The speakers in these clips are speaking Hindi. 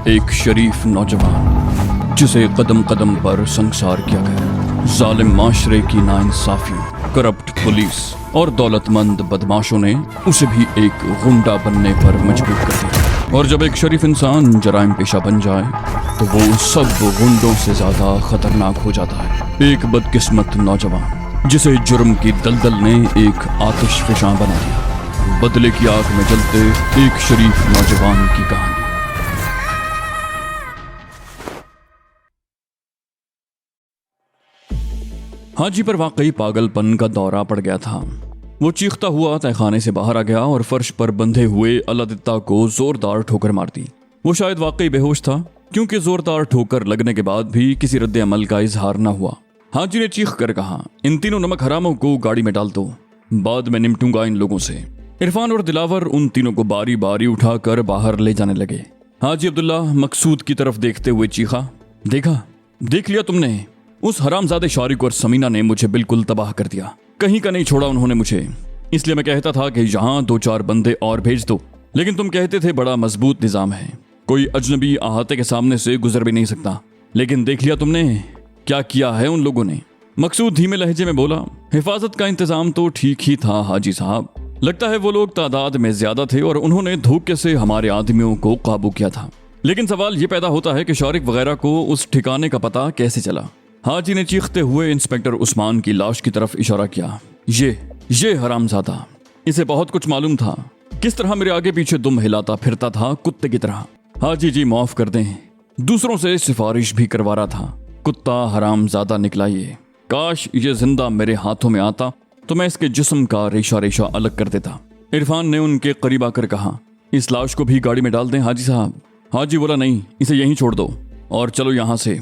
एक शरीफ नौजवान जिसे कदम कदम पर संसार किया गया। जालिम माशरे की नाइंसाफियों, करप्ट पुलिस और दौलतमंद बदमाशों ने उसे भी एक गुंडा बनने पर मजबूर कर दिया। और जब एक शरीफ इंसान जराइम पेशा बन जाए तो वो सब गुंडों से ज्यादा खतरनाक हो जाता है। एक बदकिस्मत नौजवान जिसे जुर्म की दलदल ने एक आतिशफशां बना दिया। बदले की आग में जलते एक शरीफ नौजवान की कहानी। हाजी पर वाकई पागलपन का दौरा पड़ गया था। वो चीखता हुआ तहखाने से बाहर आ गया और फर्श पर बंधे हुए अल्लादित्ता को जोरदार ठोकर मार दी। वो शायद वाकई बेहोश था, क्योंकि जोरदार ठोकर लगने के बाद भी किसी रद्द अमल का इजहार न हुआ। हाजी ने चीख कर कहा, इन तीनों नमक हरामों को गाड़ी में डाल दो, बाद में निपटूंगा इन लोगों से। इरफान और दिलावर उन तीनों को बारी बारी उठाकर बाहर ले जाने लगे। हाजी अब्दुल्ला मकसूद की तरफ देखते हुए चीखा, देखा, देख लिया तुमने? उस हरामजादे शारिक और समीना ने मुझे बिल्कुल तबाह कर दिया। कहीं का नहीं छोड़ा उन्होंने मुझे। इसलिए मैं कहता था कि यहाँ 2-4 बंदे और भेज दो, लेकिन तुम कहते थे बड़ा मजबूत निजाम है, कोई अजनबी अहाते के सामने से गुजर भी नहीं सकता। लेकिन देख लिया तुमने क्या किया है उन लोगों ने। मकसूद धीमे लहजे में बोला, हिफाजत का इंतजाम तो ठीक ही था हाजी साहब। लगता है वो लोग तादाद में ज्यादा थे और उन्होंने धोखे से हमारे आदमियों को काबू किया था। लेकिन सवाल ये पैदा होता है कि शारिक वगैरह को उस ठिकाने का पता कैसे चला। हाजी ने चीखते हुए इंस्पेक्टर उस्मान की लाश की तरफ इशारा किया। ये हरामजादा, इसे बहुत कुछ मालूम था, किस तरह मेरे आगे पीछे दुम हिलाता फिरता था कुत्ते की तरह। हाजी जी माफ कर दें, दूसरों से सिफारिश भी करवा रहा था। कुत्ता हरामजादा निकला ये। काश ये जिंदा मेरे हाथों में आता तो मैं इसके जिस्म का रेशा रेशा अलग कर देता। इरफान ने उनके करीब आकर कहा, इस लाश को भी गाड़ी में डाल दें हाजी साहब। हाजी बोला, नहीं, इसे यहीं छोड़ दो और चलो यहाँ से।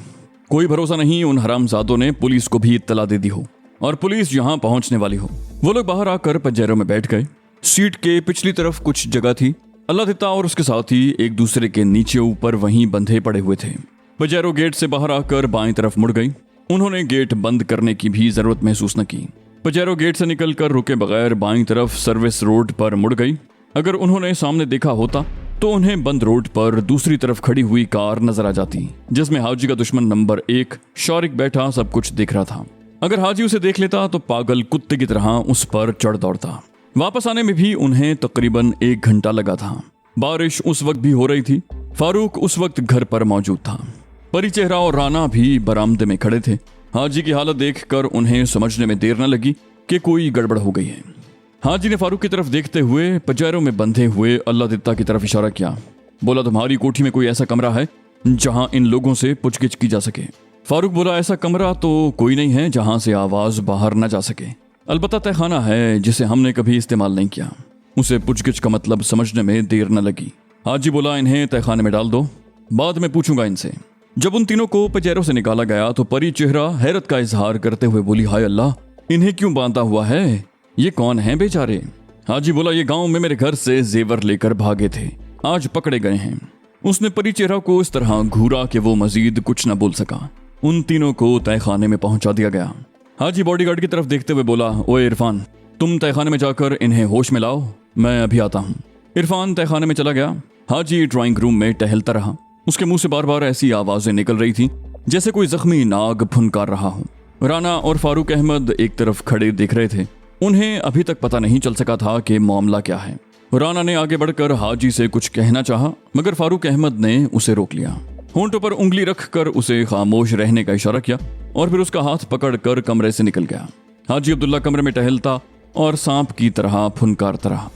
कोई भरोसा नहीं उन हरामजादों ने पुलिस को भी इत्तला दे दी हो और पुलिस यहाँ पहुंचने वाली हो। वो लोग बाहर आकर पजेरों में बैठ गए। सीट के पिछली तरफ कुछ जगह थी। अल्लादित्ता और उसके साथी एक दूसरे के नीचे ऊपर वहीं बंधे पड़े हुए थे। पजेरो गेट से बाहर आकर बाएं तरफ मुड़ गई। उन्होंने गेट बंद करने की भी जरूरत महसूस न की। पजेरो गेट से निकलकर रुके बगैर बाईं तरफ सर्विस रोड पर मुड़ गई। अगर उन्होंने सामने देखा होता तो उन्हें बंद रोड पर दूसरी तरफ खड़ी हुई कार नजर आ जाती, जिसमें हाजी का दुश्मन नंबर 1 शारिक बैठा सब कुछ देख रहा था। अगर हाजी उसे देख लेता तो पागल कुत्ते की तरह उस पर चढ़ दौड़ता। वापस आने में भी उन्हें तकरीबन 1 घंटा लगा था। बारिश उस वक्त भी हो रही थी। फारूक उस वक्त घर पर मौजूद था। परी चेहरा और राना भी बरामदे में खड़े थे। हाजी की हालत देखकर उन्हें समझने में देर न लगी कि कोई गड़बड़ हो गई है। हाजी ने फारूक की तरफ देखते हुए पजेरों में बंधे हुए अल्लादित्ता की तरफ इशारा किया। बोला, तुम्हारी कोठी में कोई ऐसा कमरा है जहां इन लोगों से पूछगिछ की जा सके? फारूक बोला, ऐसा कमरा तो कोई नहीं है जहां से आवाज बाहर न जा सके। अलबत्ता तहखाना है जिसे हमने कभी इस्तेमाल नहीं किया। उसे पूछगिछ का मतलब समझने में देर न लगी। हाजी बोला, इन्हें तहखाने में डाल दो, बाद में पूछूंगा इनसे। जब उन तीनों को पजेरों से निकाला गया तो परी चेहरा हैरत का इजहार करते हुए बोली, हाय अल्लाह, इन्हें क्यों बांधा हुआ है? ये कौन है बेचारे? हाजी बोला, ये गांव में मेरे घर से जेवर लेकर भागे थे, आज पकड़े गए हैं। उसने परी चेहरा को इस तरह घूरा कि वो मजीद कुछ न बोल सका। उन तीनों को तहखाने में पहुंचा दिया गया। हाजी बॉडीगार्ड की तरफ देखते हुए बोला, ओए इरफान, तुम तहखाने में जाकर इन्हें होश में लाओ, मैं अभी आता हूँ। इरफान तहखाने में चला गया। हाजी ड्राइंग रूम में टहलता रहा। उसके मुंह से बार बार ऐसी आवाजें निकल रही थी जैसे कोई जख्मी नाग फुनकार रहा हो। राना और फारूक अहमद एक तरफ खड़े देख रहे थे। उन्हें अभी तक पता नहीं चल सका था कि मामला क्या है। राना ने आगे बढ़कर हाजी से कुछ कहना चाहा, मगर फारूक अहमद ने उसे रोक लिया। होंठों पर उंगली रखकर उसे खामोश रहने का इशारा किया और फिर उसका हाथ पकड़कर कमरे से निकल गया। हाजी अब्दुल्ला कमरे में टहलता और सांप की तरह फुनकारता रहा।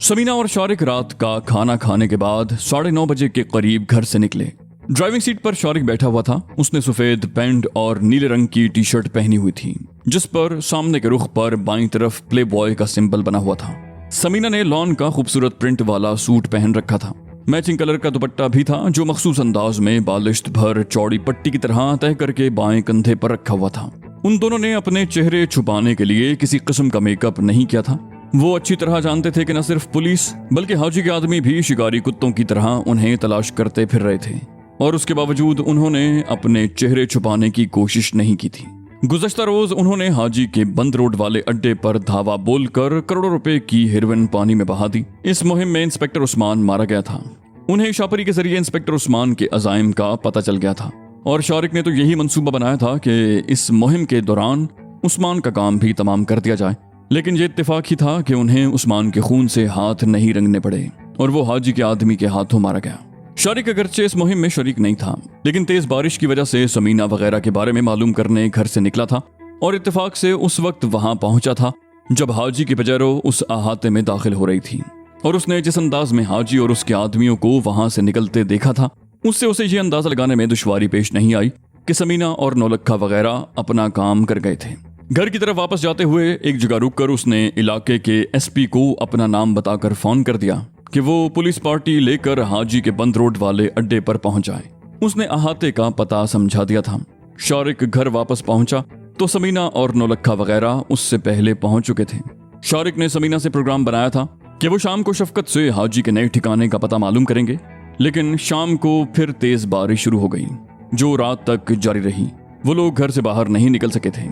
समीना और शारिक रात का खाना खाने के बाद 9:30 बजे के करीब घर से निकले। ड्राइविंग सीट पर शारिक बैठा हुआ था। उसने सफेद पैंट और नीले रंग की टी शर्ट पहनी हुई थी, जिस पर सामने के रुख पर बाईं तरफ प्ले बॉय का सिंबल बना हुआ था। समीना ने लॉन का खूबसूरत प्रिंट वाला सूट पहन रखा था। मैचिंग कलर का दुपट्टा भी था, जो मखसूस अंदाज में बालिश्त भर चौड़ी पट्टी की तरह तय करके बाएं कंधे पर रखा हुआ था। उन दोनों ने अपने चेहरे छुपाने के लिए किसी किस्म का मेकअप नहीं किया था। वो अच्छी तरह जानते थे कि न सिर्फ पुलिस बल्कि हाजी के आदमी भी शिकारी कुत्तों की तरह उन्हें तलाश करते फिर रहे थे, और उसके बावजूद उन्होंने अपने चेहरे छुपाने की कोशिश नहीं की थी। गुज़श्ता रोज उन्होंने हाजी के बंद रोड वाले अड्डे पर धावा बोलकर करोड़ों रुपए की हेरोइन पानी में बहा दी। इस मुहिम में इंस्पेक्टर उस्मान मारा गया था। उन्हें शापरी के जरिए इंस्पेक्टर उस्मान के अजाइम का पता चल गया था और शारिक ने तो यही मंसूबा बनाया था कि इस मुहिम के दौरान उस्मान का काम भी तमाम कर दिया जाए। लेकिन ये इत्तेफाक ही था कि उन्हें उस्मान के खून से हाथ नहीं रंगने पड़े और वो हाजी के आदमी के हाथों मारा गया। शारिक अगरचे इस मुहिम में शरीक नहीं था, लेकिन तेज बारिश की वजह से समीना वगैरह के बारे में मालूम करने घर से निकला था और इत्तेफाक से उस वक्त वहां पहुंचा था जब हाजी की पजेरो उस अहाते में दाखिल हो रही थी और उसने जिस अंदाज में हाजी और उसके आदमियों को वहां से निकलते देखा था उससे उसे ये अंदाजा लगाने में दुश्वारी पेश नहीं आई कि समीना और नौलखा वगैरह अपना काम कर गए थे। घर की तरफ वापस जाते हुए एक जगह रुककर उसने इलाके के एसपी को अपना नाम बताकर फोन कर दिया कि वो पुलिस पार्टी लेकर हाजी के बंद रोड वाले अड्डे पर पहुंच जाए। उसने अहाते का पता समझा दिया था। शारिक घर वापस पहुंचा तो समीना और नौलखा वगैरह उससे पहले पहुंच चुके थे। शारिक ने समीना से प्रोग्राम बनाया था कि वो शाम को शफकत से हाजी के नए ठिकाने का पता मालूम करेंगे, लेकिन शाम को फिर तेज बारिश शुरू हो गई जो रात तक जारी रही। वो लोग घर से बाहर नहीं निकल सके थे।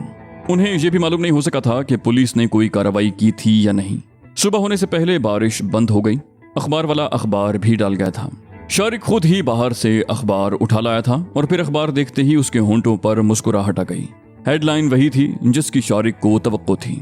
उन्हें यह भी मालूम नहीं हो सका था कि पुलिस ने कोई कार्रवाई की थी या नहीं। सुबह होने से पहले बारिश बंद हो गई। अखबार वाला अखबार भी डाल गया था। शारिक खुद ही बाहर से अखबार उठा लाया था और फिर अखबार देखते ही उसके होंठों पर मुस्कुराहट आ गई। हेडलाइन वही थी जिसकी शारिक को तवक्को थी।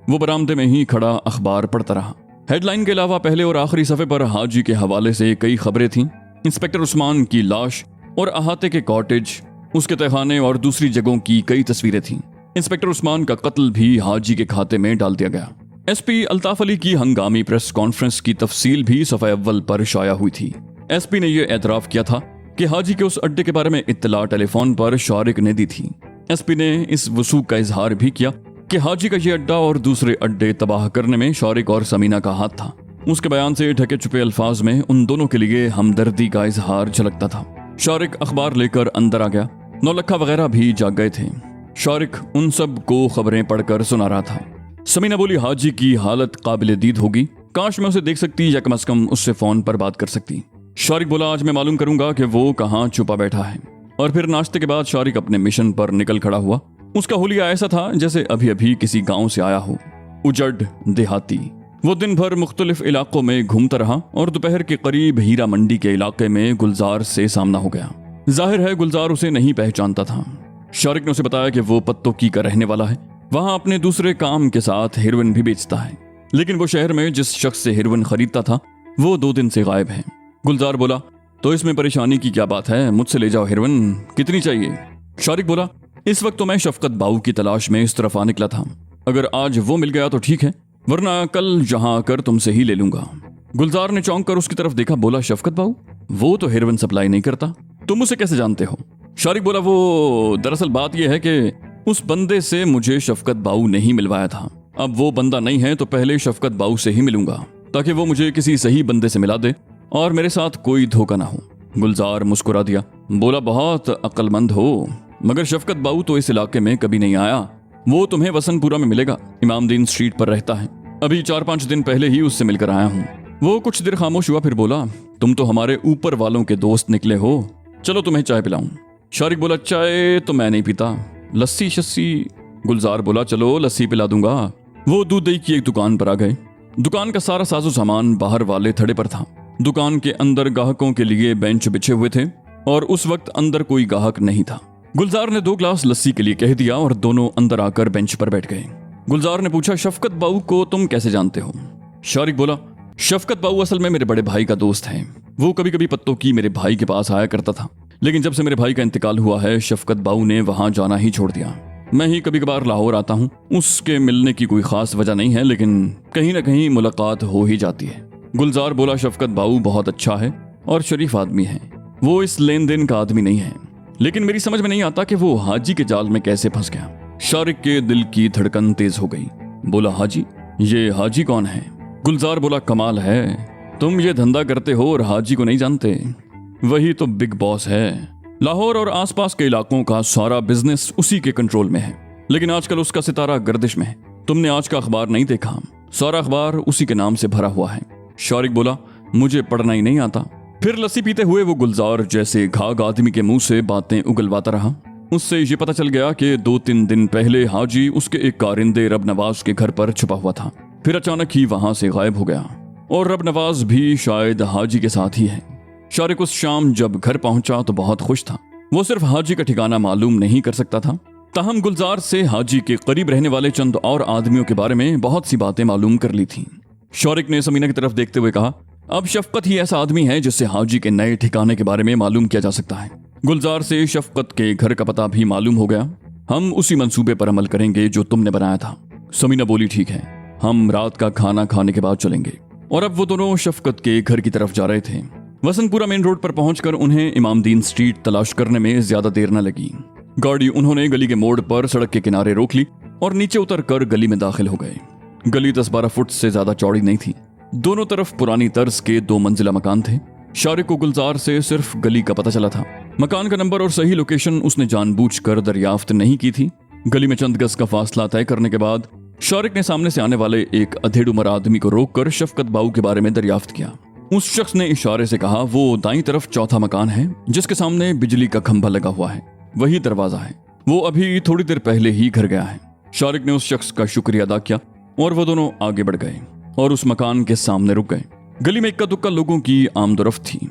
वो बरामदे में ही खड़ा अखबार पढ़ता रहा। हेडलाइन के अलावा पहले और आखिरी सफ़े पर हाजी के हवाले से कई खबरें थीं। इंस्पेक्टर उस्मान की लाश और अहाते के कॉटेज, उसके तहखाने और दूसरी जगहों की कई तस्वीरें थीं। इंस्पेक्टर उस्मान का कत्ल भी हाजी के खाते में डाल दिया गया। एसपी अल्ताफ अली की हंगामी प्रेस कॉन्फ्रेंस की तफसील भी सफ़े अव्वल पर शाया हुई थी। एसपी ने यह एतराफ़ किया था कि हाजी के उस अड्डे के बारे में इत्तला टेलीफोन पर शारिक ने दी थी। एसपी ने इस वसूख का इजहार भी किया कि हाजी का यह अड्डा और दूसरे अड्डे तबाह करने में शारिक और समीना का हाथ था। उसके बयान से ढके छुपे अल्फाज में उन दोनों के लिए हमदर्दी का इजहार झलकता था। शारिक अखबार लेकर अंदर आ गया। नौलखा वगैरह भी जाग गए थे। शारिक उन सब को खबरें पढ़कर सुना रहा था। समीना बोली, हाजी की हालत काबिल दीद होगी, काश मैं उसे देख सकती या कम से कम उससे फोन पर बात कर सकती। शारिक बोला, आज मैं मालूम करूंगा कि वो कहाँ छुपा बैठा है। और फिर नाश्ते के बाद शारिक अपने मिशन पर निकल खड़ा हुआ। उसका हुलिया ऐसा था जैसे अभी अभी किसी गांव से आया हो, उजड़ देहाती। वो दिन भर मुख्तलिफ इलाकों में घूमता रहा और दोपहर के करीब हीरा मंडी के इलाके में गुलजार से सामना हो गया। जाहिर है गुलजार उसे नहीं पहचानता था। शारिक ने उसे बताया कि वो पत्तोकी का रहने वाला है, वहां अपने दूसरे काम के साथ हेरोइन भी बेचता है, लेकिन वो शहर में जिस शख्स से हेरोइन खरीदता था वो 2 दिन से गायब है। गुलजार बोला, तो इसमें परेशानी की क्या बात है, मुझसे ले जाओ हेरोइन, कितनी चाहिए? शारिक बोला, इस वक्त तो मैं शफकत बाऊ की तलाश में इस तरफ आ निकला था। अगर आज वो मिल गया तो ठीक है, वरना कल जहां आकर तुमसे ही ले लूंगा। गुलजार ने चौंक कर उसकी तरफ देखा। बोला, शफकत बाऊ? वो तो हेरोइन सप्लाई नहीं करता, तुम उसे कैसे जानते हो? शारिक बोला, वो दरअसल बात यह है कि उस बंदे से मुझे शफकत बाऊ नहीं मिलवाया था। अब वो बंदा नहीं है तो पहले शफकत बाऊ से ही मिलूंगा ताकि वो मुझे किसी सही बंदे से मिला दे और मेरे साथ कोई धोखा ना हो। गुलजार मुस्कुरा दिया। बोला, बहुत अक्लमंद हो, मगर शफकत बाऊ तो इस इलाके में कभी नहीं आया। वो तुम्हें वसनपुरा में मिलेगा, इमामदीन स्ट्रीट पर रहता है। अभी 4-5 दिन पहले ही उससे मिलकर आया हूँ। वो कुछ देर खामोश हुआ, फिर बोला, तुम तो हमारे ऊपर वालों के दोस्त निकले हो, चलो तुम्हें चाय पिलाऊं। शारिक बोला, चाय तो मैं नहीं पीता, लस्सी शस्सी। गुलजार बोला, चलो लस्सी पिला दूंगा। वो दूध दही की एक दुकान पर आ गए। दुकान का सारा साजो सामान बाहर वाले थड़े पर था। दुकान के अंदर ग्राहकों के लिए बेंच बिछे हुए थे और उस वक्त अंदर कोई ग्राहक नहीं था। गुलजार ने 2 गिलास लस्सी के लिए कह दिया और दोनों अंदर आकर बेंच पर बैठ गए। गुलजार ने पूछा, शफकत बाऊ को तुम कैसे जानते हो? शारिक बोला, शफकत बाऊ असल में मेरे बड़े भाई का दोस्त है। वो कभी कभी पत्तोकी मेरे भाई के पास आया करता था, लेकिन जब से मेरे भाई का इंतकाल हुआ है शफकत बाऊ ने वहां जाना ही छोड़ दिया। मैं ही कभी कभार लाहौर आता हूँ। उसके मिलने की कोई खास वजह नहीं है, लेकिन कहीं ना कहीं मुलाकात हो ही जाती है। गुलजार बोला, शफकत बाऊ बहुत अच्छा है और शरीफ आदमी है, वो इस लेन देन का आदमी नहीं है, लेकिन मेरी समझ में नहीं आता कि वो हाजी के जाल में कैसे फंस गया। शारिक के दिल की धड़कन तेज हो गई। बोला, हाजी? ये हाजी कौन है? गुलजार बोला, कमाल है, तुम ये धंधा करते हो और हाजी को नहीं जानते? वही तो बिग बॉस है। लाहौर और आसपास के इलाकों का सारा बिजनेस उसी के कंट्रोल में है, लेकिन आजकल उसका सितारा गर्दिश में है। तुमने आज का अखबार नहीं देखा? सारा अखबार उसी के नाम से भरा हुआ है। शारिक बोला, मुझे पढ़ना ही नहीं आता। फिर लस्सी पीते हुए वो गुलजार जैसे घाघ आदमी के मुंह से बातें उगलवाता रहा। उससे ये पता चल गया कि 2-3 दिन पहले हाजी उसके एक कारिंदे रब नवाज के घर पर छुपा हुआ था, फिर अचानक ही वहां से गायब हो गया और रब नवाज भी शायद हाजी के साथ ही है। शारिक उस शाम जब घर पहुंचा तो बहुत खुश था। वो सिर्फ हाजी का ठिकाना मालूम नहीं कर सकता था, ताहम गुलजार से हाजी के करीब रहने वाले चंद और आदमियों के बारे में बहुत सी बातें मालूम कर ली थी। शारिक ने समीना की तरफ देखते हुए कहा, अब शफकत ही ऐसा आदमी है जिससे हाजी के नए ठिकाने के बारे में मालूम किया जा सकता है। गुलजार से शफकत के घर का पता भी मालूम हो गया। हम उसी मंसूबे पर अमल करेंगे जो तुमने बनाया था। समीना बोली, ठीक है, हम रात का खाना खाने के बाद चलेंगे। और अब वो दोनों शफकत के घर की तरफ जा रहे थे। वसंतपुरा मेन रोड पर पहुंचकर उन्हें इमामदीन स्ट्रीट तलाश करने में ज्यादा देर न लगी। गाड़ी उन्होंने गली के मोड़ पर सड़क के किनारे रोक ली और नीचे उतरकर गली में दाखिल हो गए। गली 10-12 फुट से ज्यादा चौड़ी नहीं थी। दोनों तरफ पुरानी तर्ज के 2 मंजिला मकान थे। शारिक को गुलजार से सिर्फ गली का पता चला था। मकान का नंबर और सही लोकेशन उसने जानबूझकर दरियाफ्त नहीं की थी। गली में चंद गज का फासला तय करने के बाद शारिक ने सामने से आने वाले एक अधेड़ उम्र आदमी को रोककर शफकत बाऊ के बारे में दरियाफ्त किया। उस शख्स ने इशारे से कहा, वो दाईं तरफ चौथा मकान है जिसके सामने बिजली का खंभा लगा हुआ है, वही दरवाजा है। वो अभी थोड़ी देर पहले ही घर गया है। शारिक ने उस शख्स का शुक्रिया अदा किया और वो दोनों आगे बढ़ गए और उस मकान के सामने रुक गए। गली में इक्का दुक्का लोगों की आमदोरफ्त थी।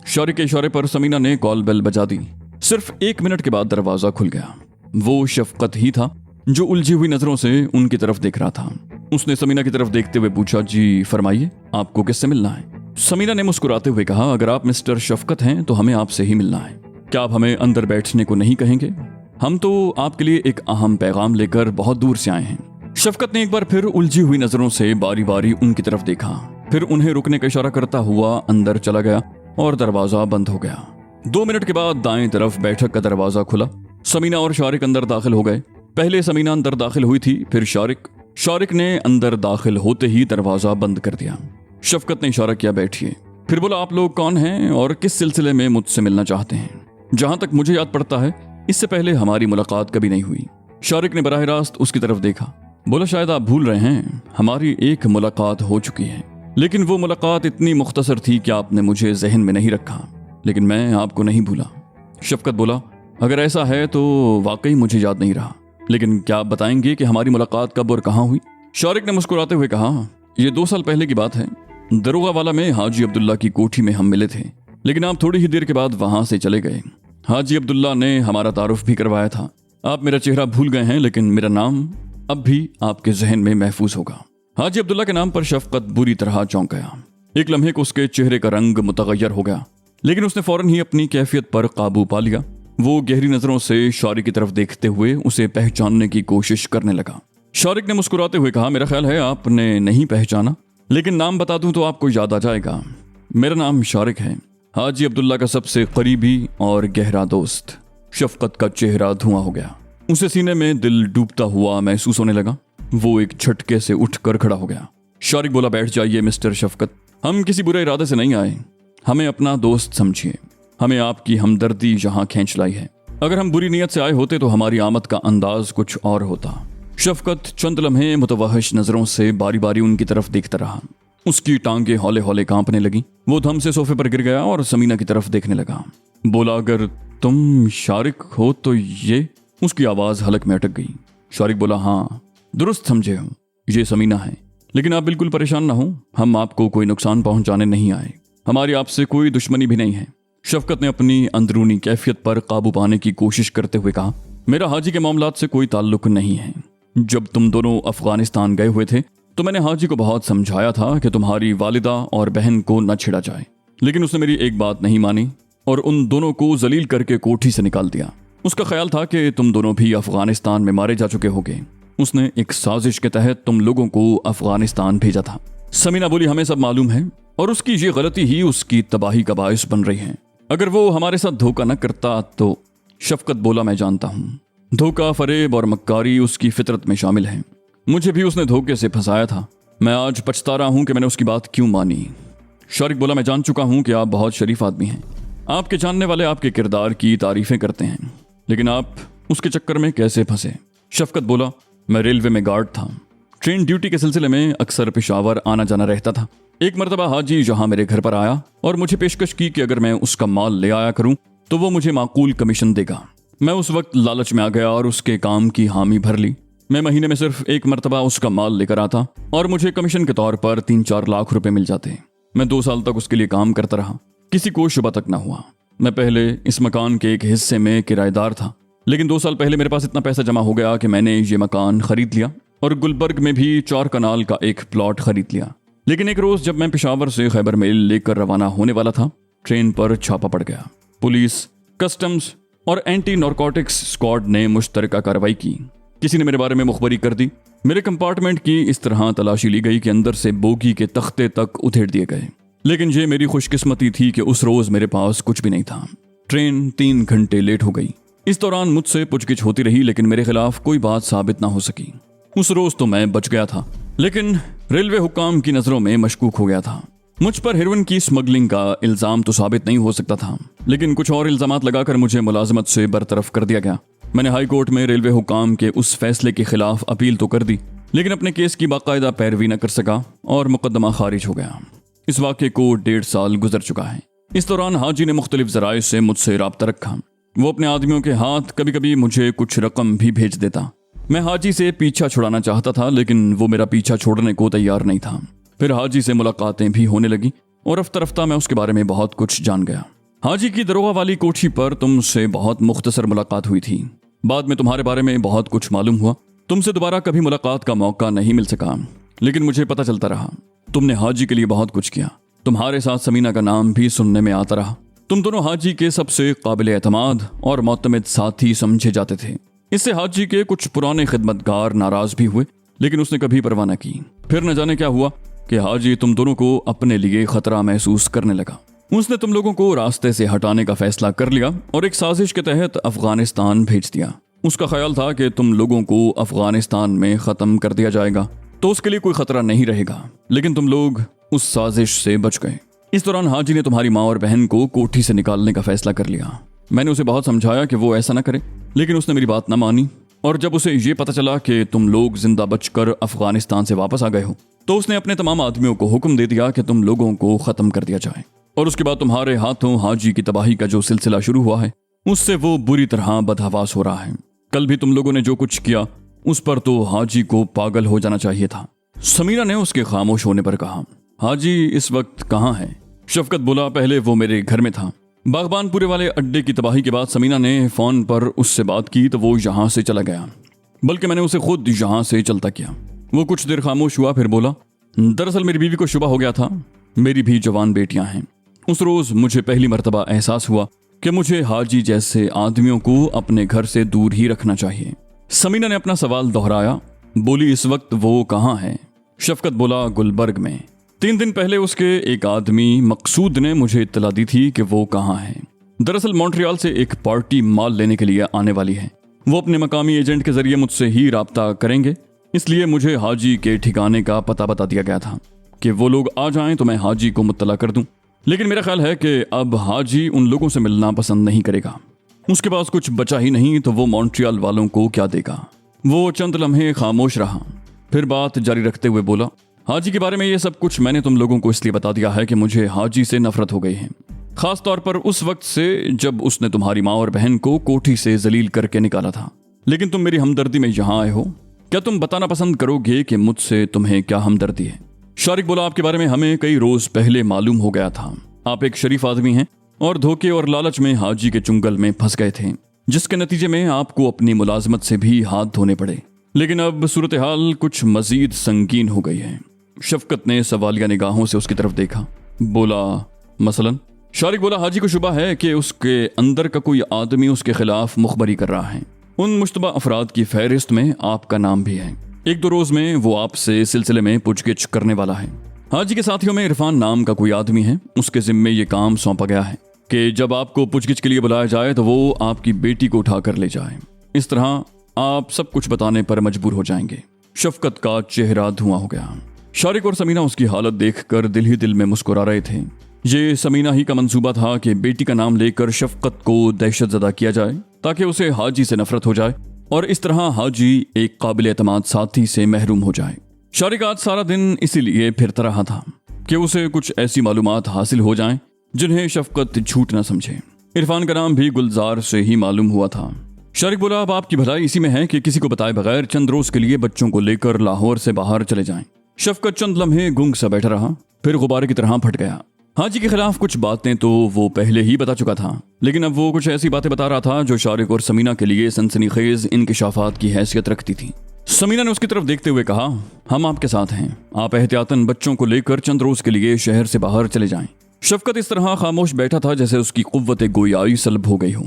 शारिक के इशारे पर समीना ने कॉल बेल बजा दी। सिर्फ 1 मिनट के बाद दरवाजा खुल गया। वो शफकत ही था जो उलझी हुई नजरों से उनकी तरफ देख रहा था। उसने समीना की तरफ देखते हुए पूछा, जी फरमाइए, आपको किससे मिलना है? समीना ने मुस्कुराते हुए कहा, अगर आप मिस्टर शफकत हैं तो हमें आपसे ही मिलना है। क्या आप हमें अंदर बैठने को नहीं कहेंगे? हम तो आपके लिए एक अहम पैगाम लेकर बहुत दूर से आए हैं। शफकत ने एक बार फिर उलझी हुई नजरों से बारी बारी उनकी तरफ देखा, फिर उन्हें रुकने का इशारा करता हुआ अंदर चला गया और दरवाजा बंद हो गया। 2 मिनट के बाद दाएं तरफ बैठक का दरवाजा खुला। समीना और शारिक अंदर दाखिल हो गए। पहले समीना अंदर दाखिल हुई थी, फिर शारिक ने अंदर दाखिल होते ही दरवाजा बंद कर दिया। शफकत ने इशारा किया, बैठिए। फिर बोला, आप लोग कौन हैं और किस सिलसिले में मुझसे मिलना चाहते हैं? जहां तक मुझे याद पड़ता है इससे पहले हमारी मुलाकात कभी नहीं हुई। शारिक ने बराह रास्त उसकी तरफ देखा। बोला, शायद आप भूल रहे हैं, हमारी एक मुलाकात हो चुकी है, लेकिन वो मुलाकात इतनी मुख्तसर थी कि आपने मुझे जहन में नहीं रखा, लेकिन मैं आपको नहीं भूला। शफकत बोला, अगर ऐसा है तो वाकई मुझे याद नहीं रहा, लेकिन क्या आप बताएंगे कि हमारी मुलाकात कब और कहाँ हुई? शारिक ने मुस्कुराते हुए कहा, ये 2 साल पहले की बात है। दरोगा वाला में हाजी अब्दुल्ला की कोठी में हम मिले थे, लेकिन आप थोड़ी ही देर के बाद वहां से चले गए। हाजी अब्दुल्ला ने हमारा तारुफ भी करवाया था। आप मेरा चेहरा भूल गए हैं, लेकिन मेरा नाम अब भी आपके जहन में महफूज होगा। हाजी अब्दुल्ला के नाम पर शफकत बुरी तरह चौंक गया। एक लम्हे को उसके चेहरे का रंग मुतगय्यर हो गया, लेकिन उसने फौरन ही अपनी कैफियत पर काबू पा लिया। वो गहरी नजरों से शारिक की तरफ देखते हुए उसे पहचानने की कोशिश करने लगा। शारिक ने मुस्कुराते हुए कहा, मेरा ख्याल है आपने नहीं पहचाना, लेकिन नाम बता दूं तो आपको याद आ जाएगा। मेरा नाम शारिक है, हाजी अब्दुल्ला का सबसे करीबी और गहरा दोस्त। शफकत का चेहरा धुआं हो गया। उसे सीने में दिल डूबता हुआ महसूस होने लगा। वो एक झटके से उठकर खड़ा हो गया। शारिक बोला, बैठ जाइए मिस्टर शफकत, हम किसी बुरे इरादे से नहीं आए, हमें अपना दोस्त समझिए। हमें आपकी हमदर्दी यहाँ खींच लाई है। अगर हम बुरी नीयत से आए होते तो हमारी आमद का अंदाज कुछ और होता। शफकत चंद लम्हे मुतवहश नजरों से बारी बारी उनकी तरफ देखता रहा। उसकी टांगे हौले हौले कांपने लगी। वो धम से सोफे पर गिर गया और समीना की तरफ देखने लगा। बोला, अगर तुम शारिक हो तो ये? उसकी आवाज हलक में अटक गई। शारिक बोला, हाँ दुरुस्त समझे हो, ये समीना है, लेकिन आप बिल्कुल परेशान ना हो, हम आपको कोई नुकसान पहुंचाने नहीं आए, हमारी आपसे कोई दुश्मनी भी नहीं है। शफकत ने अपनी अंदरूनी कैफियत पर काबू पाने की कोशिश करते हुए कहा, मेरा हाजी के मामलात से कोई ताल्लुक नहीं है। जब तुम दोनों अफगानिस्तान गए हुए थे तो मैंने हाजी को बहुत समझाया था कि तुम्हारी वालिदा और बहन को न छेड़ा जाए, लेकिन उसने मेरी एक बात नहीं मानी और उन दोनों को जलील करके कोठी से निकाल दिया। उसका ख्याल था कि तुम दोनों भी अफगानिस्तान में मारे जा चुके होगे। उसने एक साजिश के तहत तुम लोगों को अफगानिस्तान भेजा था। समीना बोली, हमें सब मालूम है और उसकी ये गलती ही उसकी तबाही का बायस बन रही है। अगर वो हमारे साथ धोखा न करता तो। शफकत बोला, मैं जानता हूँ, धोखा, फरेब और मक्कारी उसकी फितरत में शामिल है। मुझे भी उसने धोखे से फंसाया था। मैं आज पछता रहा हूं कि मैंने उसकी बात क्यों मानी। शारिक बोला, मैं जान चुका हूं कि आप बहुत शरीफ आदमी हैं। आपके जानने वाले आपके किरदार की तारीफें करते हैं, लेकिन आप उसके चक्कर में कैसे फंसे? शफकत बोला, मैं रेलवे में गार्ड था। ट्रेन ड्यूटी के सिलसिले में अक्सर पेशावर आना जाना रहता था। एक मरतबा हाजी यहाँ मेरे घर पर आया और मुझे पेशकश की कि अगर मैं उसका माल ले आया करूं तो वो मुझे माकूल कमीशन देगा। मैं उस वक्त लालच में आ गया और उसके काम की हामी भर ली। मैं महीने में सिर्फ एक मरतबा उसका माल लेकर आता और मुझे कमीशन के तौर पर 3-4 लाख रुपए मिल जाते। मैं 2 साल तक उसके लिए काम करता रहा, किसी को शुबा तक ना हुआ। मैं पहले इस मकान के एक हिस्से में किराएदार था, लेकिन 2 साल पहले मेरे पास इतना पैसा जमा हो गया कि मैंने ये मकान खरीद लिया और गुलबर्ग में भी 4 कनाल का एक प्लॉट खरीद लिया। लेकिन एक रोज जब मैं पेशावर से खैबर मेल लेकर रवाना होने वाला था, ट्रेन पर छापा पड़ गया। पुलिस, कस्टम्स और एंटी नारकोटिक्स स्क्वाड ने मुश्तरका कार्रवाई की। किसी ने मेरे बारे में मुखबरी कर दी। मेरे कंपार्टमेंट की इस तरह तलाशी ली गई कि अंदर से बोगी के तख्ते तक उधेड़ दिए गए। लेकिन ये मेरी खुशकिस्मती थी कि उस रोज मेरे पास कुछ भी नहीं था। ट्रेन 3 घंटे लेट हो गई। इस दौरान मुझसे पूछगिछ होती रही, लेकिन मेरे खिलाफ कोई बात साबित ना हो सकी। उस रोज तो मैं बच गया था, लेकिन रेलवे हुक्काम की नजरों में मशकूक हो गया था। मुझ पर हेरोइन की स्मगलिंग का इल्जाम तो साबित नहीं हो सकता था, लेकिन कुछ और इल्जामात लगाकर मुझे मुलाजमत से बरतरफ कर दिया गया। मैंने हाई कोर्ट में रेलवे हुक्काम के उस फैसले के खिलाफ अपील तो कर दी, लेकिन अपने केस की बाकायदा पैरवी न कर सका और मुकदमा खारिज हो गया। इस वाक़े को 1.5 साल गुजर चुका है। इस दौरान हाजी ने मुख्तलिफ जराए से मुझसे राब्ता रखा। वो अपने आदमियों के हाथ कभी कभी मुझे कुछ रकम भी भेज देता। मैं हाजी से पीछा छुड़ाना चाहता था, लेकिन वो मेरा पीछा छोड़ने को तैयार नहीं था। फिर हाजी से मुलाकातें भी होने लगी और रफ्ता रफ्ता मैं उसके बारे में बहुत कुछ जान गया। हाजी की दरोगा वाली कोठी पर तुमसे बहुत मुख्तसर मुलाकात हुई थी। बाद में तुम्हारे बारे में बहुत कुछ मालूम हुआ। तुमसे दोबारा कभी मुलाकात का मौका नहीं मिल सका, लेकिन मुझे पता चलता रहा तुमने हाजी के लिए बहुत कुछ किया। तुम्हारे साथ समीना का नाम भी सुनने में आता रहा। तुम दोनों हाजी के सबसे काबिल एतमाद और मोतमिद साथी समझे जाते थे। इससे हाजी के कुछ पुराने खिदमतगार नाराज भी हुए, लेकिन उसने कभी परवाह न की। फिर न जाने क्या हुआ कि हाजी तुम दोनों को अपने लिए खतरा महसूस करने लगा। उसने तुम लोगों को रास्ते से हटाने का फैसला कर लिया और एक साजिश के तहत अफगानिस्तान भेज दिया। उसका ख्याल था कि तुम लोगों को अफगानिस्तान में खत्म कर दिया जाएगा तो उसके लिए कोई खतरा नहीं रहेगा, लेकिन तुम लोग उस साजिश से बच गए। इस दौरान हाजी ने तुम्हारी माँ और बहन को कोठी से निकालने का फैसला कर लिया। मैंने उसे बहुत समझाया कि वो ऐसा न करे, लेकिन उसने मेरी बात न मानी। और जब उसे ये पता चला कि तुम लोग जिंदा बचकर अफगानिस्तान से वापस आ गए हो, तो उसने अपने तमाम आदमियों को हुक्म दे दिया कि तुम लोगों को खत्म कर दिया जाए। और उसके बाद तुम्हारे हाथों हाजी की तबाही का जो सिलसिला शुरू हुआ है, उससे वो बुरी तरह बदहवास हो रहा है। कल भी तुम लोगों ने जो कुछ किया उस पर तो हाजी को पागल हो जाना चाहिए था। समीना ने उसके खामोश होने पर कहा, हाजी इस वक्त कहाँ है? शफकत बोला, पहले वो मेरे घर में था। बागबानपुरे वाले अड्डे की तबाही के बाद समीना ने फोन पर उससे बात की तो वो यहाँ से चला गया, बल्कि मैंने उसे खुद यहाँ से चलता किया। वो कुछ देर खामोश हुआ, फिर बोला, दरअसल मेरी बीवी को शुबा हो गया था, मेरी भी जवान बेटियां हैं। उस रोज मुझे पहली मर्तबा एहसास हुआ कि मुझे हाजी जैसे आदमियों को अपने घर से दूर ही रखना चाहिए। समीना ने अपना सवाल दोहराया, बोली, इस वक्त वो कहाँ है? शफकत बोला, गुलबर्ग में। 3 दिन पहले उसके एक आदमी मकसूद ने मुझे इत्तला दी थी कि वो कहाँ है। दरअसल मॉन्ट्रियल से एक पार्टी माल लेने के लिए आने वाली है। वो अपने मकामी एजेंट के जरिए मुझसे ही राब्ता करेंगे, इसलिए मुझे हाजी के ठिकाने का पता बता दिया गया था कि वो लोग आ जाएं तो मैं हाजी को मुत्तला कर दूं। लेकिन मेरा ख्याल है कि अब हाजी उन लोगों से मिलना पसंद नहीं करेगा। उसके पास कुछ बचा ही नहीं तो वो मॉन्ट्रियल वालों को क्या देगा। वो चंद लम्हे खामोश रहा, फिर बात जारी रखते हुए बोला, हाजी के बारे में ये सब कुछ मैंने तुम लोगों को इसलिए बता दिया है कि मुझे हाजी से नफरत हो गई है, खास तौर पर उस वक्त से जब उसने तुम्हारी माँ और बहन को कोठी से जलील करके निकाला था। लेकिन तुम मेरी हमदर्दी में यहाँ आए हो, क्या तुम बताना पसंद करोगे कि मुझसे तुम्हें क्या हमदर्दी है? शारिक बोला, आपके बारे में हमें कई रोज पहले मालूम हो गया था। आप एक शरीफ आदमी हैं और धोखे और लालच में हाजी के चुंगल में फंस गए थे, जिसके नतीजे में आपको अपनी मुलाजमत से भी हाथ धोने पड़े। लेकिन अब सूरत हाल कुछ मजीद संगीन हो गई है। शफकत ने सवालिया निगाहों से उसकी तरफ देखा, बोला, मसलन? शारिक बोला, हाजी को शुबा है कि उसके अंदर का कोई आदमी उसके खिलाफ मुखबरी कर रहा है। उन मुश्तबा अफराद की फहरिस्त में आपका नाम भी है। 1-2 रोज में वो आपसे सिलसिले में पूछगिछ करने वाला है। हाजी के साथियों में इरफान नाम का कोई आदमी है, उसके जिम्मे ये काम सौंपा गया है कि जब आपको पूछगिछ के लिए बुलाया जाए तो वो आपकी बेटी को उठा कर ले जाए। इस तरह आप सब कुछ बताने पर मजबूर हो जाएंगे। शफकत का चेहरा धुआं हो गया। शारिक और समीना उसकी हालत देखकर दिल ही दिल में मुस्कुरा रहे थे। ये समीना ही का मंसूबा था कि बेटी का नाम लेकर शफकत को दहशतजदा किया जाए ताकि उसे हाजी से नफरत हो जाए और इस तरह हाजी एक काबिल एतमाद साथी से महरूम हो जाए। शारिक आज सारा दिन इसीलिए फिरता रहा था कि उसे कुछ ऐसी मालूमात हासिल हो जाएं जिन्हें शफकत झूठ न समझे। इरफान का नाम भी गुलजार से ही मालूम हुआ था। शारिक बोला, अब आपकी भलाई इसी में है कि किसी को बताए बगैर चंद रोज के लिए बच्चों को लेकर लाहौर से बाहर चले जाएं। शफकत चंद लम्हे गुंग सा बैठा रहा, फिर गुब्बारे की तरह फट गया। हाजी के खिलाफ कुछ बातें तो वो पहले ही बता चुका था, लेकिन अब वो कुछ ऐसी बातें बता रहा था जो शारिक और समीना के लिए सनसनीखेज इंकिशाफात की हैसियत रखती थी। समीना ने उसकी तरफ देखते हुए कहा, हम आपके साथ हैं, आप एहतियातन बच्चों को लेकर चंद रोज के लिए शहर से बाहर चले जाएं। शफकत इस तरह खामोश बैठा था जैसे उसकी कुव्वत गोयाई सल्ब हो गई हो।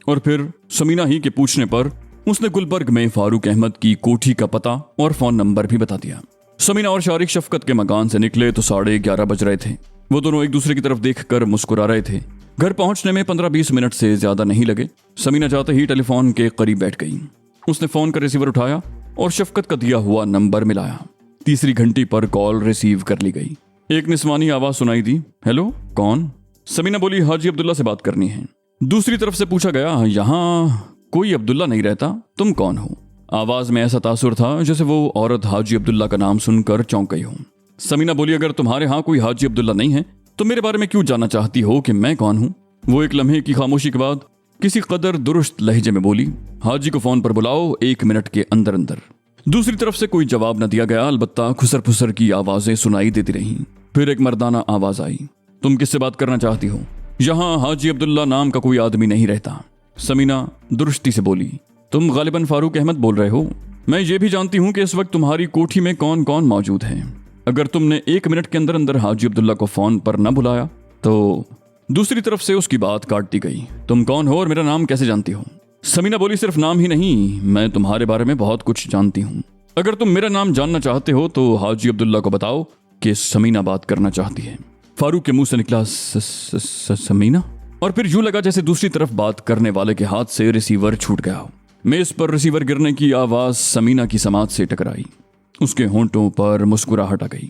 और फिर समीना ही के पूछने पर उसने गुलबर्ग में फारूक अहमद की कोठी का पता और फोन नंबर भी बता दिया। समीना और शारिक शफकत के मकान से निकले तो 11:30 बज रहे थे। वो दोनों एक दूसरे की तरफ देखकर मुस्कुरा रहे थे। घर पहुंचने में 15-20 मिनट से ज्यादा नहीं लगे। समीना जाते ही टेलीफोन के करीब बैठ गई। उसने फोन का रिसीवर उठाया और शफकत का दिया हुआ नंबर मिलाया। तीसरी घंटी पर कॉल रिसीव कर ली गई। एक निस्वानी आवाज सुनाई दी, हेलो, कौन? समीना बोली, हाजी अब्दुल्ला से बात करनी है। दूसरी तरफ से पूछा गया, यहाँ कोई अब्दुल्ला नहीं रहता, तुम कौन हो? आवाज में ऐसा तासुर था जैसे वो औरत हाजी अब्दुल्ला का नाम सुनकर चौंक गई हो। समीना बोली, अगर तुम्हारे यहाँ कोई हाजी अब्दुल्ला नहीं है तो मेरे बारे में क्यों जानना चाहती हो कि मैं कौन हूँ? वो एक लम्हे की खामोशी के बाद किसी कदर दुरुस्त लहजे में बोली, हाजी को फोन पर बुलाओ 1 मिनट के अंदर अंदर। दूसरी तरफ से कोई जवाब न दिया गया, अलबत्ता खुसर फुसर की आवाजें सुनाई देती रहीं। फिर एक मर्दाना आवाज आई, तुम किससे बात करना चाहती हो? यहाँ हाजी अब्दुल्ला नाम का कोई आदमी नहीं रहता। समीना दुरुस्ती से बोली, तुम गालिबन फारूक अहमद बोल रहे हो। मैं ये भी जानती हूँ कि इस वक्त तुम्हारी कोठी में कौन कौन मौजूद है। अगर तुमने 1 मिनट के अंदर अंदर हाजी अब्दुल्ला को फोन पर न बुलाया तो दूसरी तरफ से उसकी बात काट दी गई, तुम कौन हो और मेरा नाम कैसे जानती हो? समीना बोली, सिर्फ नाम ही नहीं, मैं तुम्हारे बारे में बहुत कुछ जानती हूँ। अगर तुम मेरा नाम जानना चाहते हो तो हाजी अब्दुल्ला को बताओ कि समीना बात करना चाहती है। फारूक के मुंह से निकला, समीना? और फिर यूं लगा जैसे दूसरी तरफ बात करने वाले के हाथ से रिसीवर छूट गया हो। मेज पर रिसीवर गिरने की आवाज समीना की समात से टकराई। उसके होंठों पर मुस्कुराहट आ गई।